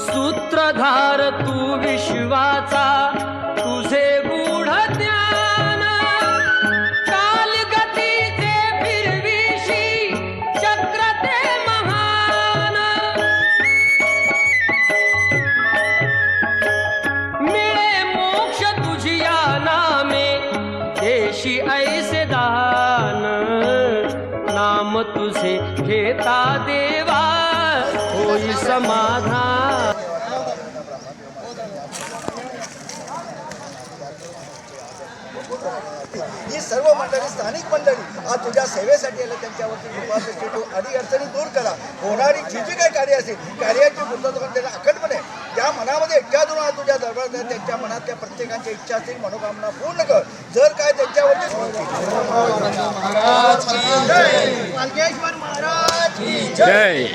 सूत्रधार तू विश्वाचा, तुझे गूढ ज्ञान कालगतीचे फिरविशी चक्र ते महान। मिळे मोक्ष तुझिया नामे, देशी ऐसे दान। नाम तुझे घेता देवा, होई समाधान। ही सर्व मंडळी, स्थानिक मंडळी आज तुझ्या सेवेसाठी आले, त्यांच्यावरती कृपा दृष्टी ठेव, अडचणी दूर करा। होणारी जी काही कार्य असेल, कार्याची पूर्तता त्यांना अखंडपणे त्या मनामध्ये एकट्यातून आज तुझ्या दरबारात त्यांच्या मनातल्या प्रत्येकांच्या इच्छा असतील, मनोकामना पूर्ण कर। जर काय त्यांच्यावरती महाराज की जय, महाराज की जय।